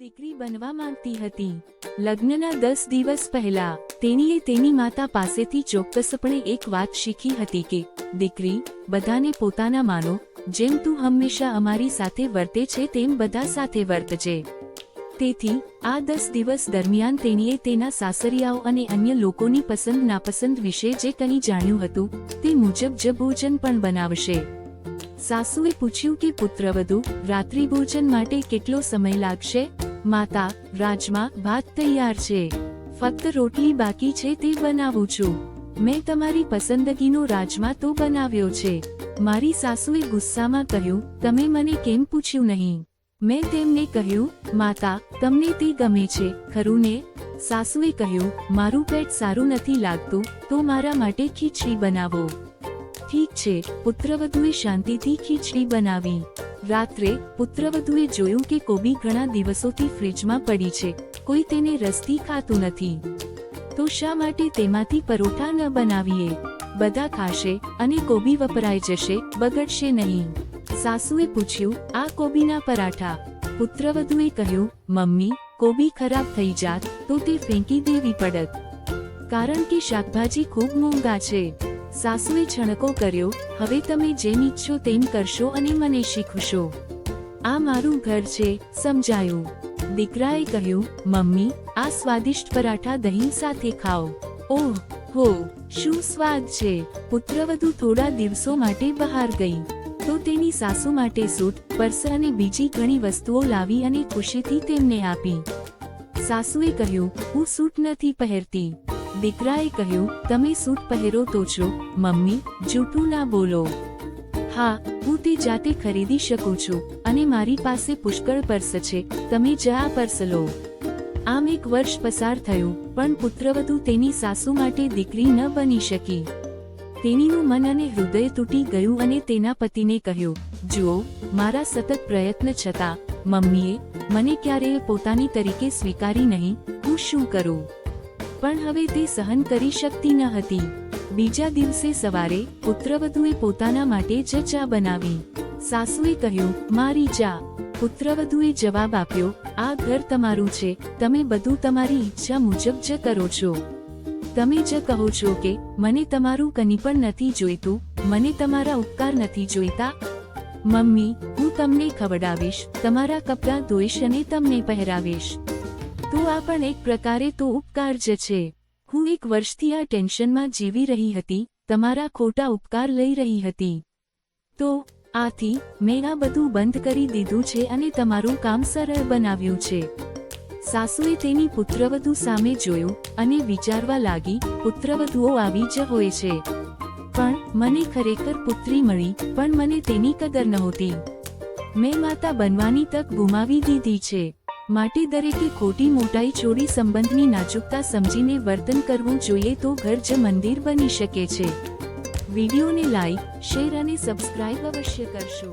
દીકરી બનવા માંગતી હતી. લગ્નના 10 દિવસ પહેલા તેણીએ તેની માતા પાસેથી ચોક્કસપણે એક વાત શીખી હતી કે દીકરી, બધાને પોતાના માનો, જેમ તું હંમેશા અમારી સાથે વર્તે છે તેમ બધા સાથે વર્તજે. તેથી આ 10 દિવસ દરમિયાન તેણીએ તેના સાસરિયાઓ અને અન્ય લોકોની પસંદ નાપસંદ વિશે જે કંઈ જાણ્યું હતું તે મુજબ જ ભોજન પણ બનાવશે. સાસુએ પૂછ્યું કે પુત્રવધુ, રાત્રિભોજન માટે કેટલો સમય લાગશે? માતા: રાજમા ભાત તૈયાર છે, ફક્ત રોટલી બાકી છે તે બનાવું છું. મેં તમારી પસંદગીનો રાજમા તો બનાવ્યો છે. મારી સાસુએ ગુસ્સામાં કહ્યું, તમે મને કેમ પૂછ્યું નહીં? મેં તેમને કહ્યું, માતા, તમને તે ગમે છે, ખરું ને? સાસુએ કહ્યું, મારું પેટ સારું નથી લાગતું, તો મારા માટે ખીચડી બનાવો. ઠીક છે, પુત્રવધુએ શાંતિથી ખીચડી બનાવી. રાત્રે પુત્રવધુએ જોયું કે કોબી ઘણા દિવસોથી ફ્રિજમાં પડી છે, કોઈ તેને રસથી ખાતું નથી. તો શા માટે તેમાંથી પરોઠા ન બનાવીએ? બધા ખાશે અને કોબી વપરાઈ જશે, બગડશે નહીં. સાસુએ પૂછ્યું, આ કોબીના પરાઠા? પુત્રવધુએ કહ્યું, મમ્મી, કોબી ખરાબ થઈ જાત તો તે ફેંકી દેવી પડત, કારણ કે શાકભાજી ખૂબ મોંઘા છે. સાસુએ છણકો કર્યો, હવે તમે જેમ ઈચ્છો તેમ કરશો અને મને શીખવશો. આ મારું ઘર છે, સમજાયું? દીકરાએ કહ્યું, મમ્મી, આ સ્વાદિષ્ટ પરાઠા દહીં સાથે ખાઓ. ઓહ હો, શું સ્વાદ છે! પુત્રવધુ થોડા દિવસો માટે બહાર ગઈ તો તેની સાસુ માટે સૂટ, પર્સ અને બીજી ઘણી વસ્તુઓ લાવી અને ખુશીથી તેમને આપી. સાસુએ કહ્યું, હું સૂટ નથી પહેરતી. દીકરાએ કહ્યું, તમે સૂટ પહેરો તો છો. મમ્મી, જૂઠું ના બોલો. હા, હું તે જાતે ખરીદી શકું છું અને મારી પાસે પુષ્કળ પર્સ છે, તમે જ આ પર્સ લો. આમ 1 વર્ષ પસાર થયું, પણ પુત્રવધુ તેની સાસુ માટે દીકરી ન બની શકી. તેણીનું મન અને હૃદય તૂટી ગયું અને તેના પતિને કહ્યું, જુઓ, મારા સતત પ્રયત્ન છતાં મમ્મીએ મને ક્યારેય પોતાની તરીકે સ્વીકારી નહીં, હું શું કરું? પણ હવે તે સહન કરી શકતી ન હતી. બીજા દિવસે સવારે પુત્રવધુએ પોતાના માટે જ ચા બનાવી. સાસુએ કહ્યું, મારી ચા. પુત્રવધુએ જવાબ આપ્યો, આ ઘર તમારું છે, તમે બધું તમારી ઈચ્છા મુજબ જ કરો છો. તમે જ કહો છો કે મને તમારું કંઈ પણ નથી જોઈતું, મને તમારા ઉપકાર નથી જોઈતા. મમ્મી, હું તમને ખવડાવીશ, તમારા કપડાં ધોઈશ અને તમને પહેરાવીશ. તો આ પણ એક પ્રકારે તો ઉપકાર જ છે. હું 1 વર્ષથી આ ટેન્શનમાં જીવી રહી હતી, તમારા ખોટા ઉપકાર લઈ રહી હતી. તો આથી મેં આ બધું બંધ કરી દીધું છે અને તમારું કામ સરળ બનાવ્યું છે. સાસુએ તેની પુત્રવધુ સામે જોયું અને વિચારવા લાગી, પુત્રવધુઓ આવી જ હોય છે. પણ મને ખરેખર પુત્રી મળી, પણ મને તેની કદર નહોતી. મેં માતા બનવાની તક ગુમાવી દીધી છે. માટે દરેકે ખોટી મોટાઈ છોડી સંબંધની નાજુકતા સમજીને વર્તન કરવું જોઈએ, તો ઘર જ મંદિર બની શકે છે. વિડીયોને લાઈક, શેર અને સબસ્ક્રાઇબ અવશ્ય કરશો.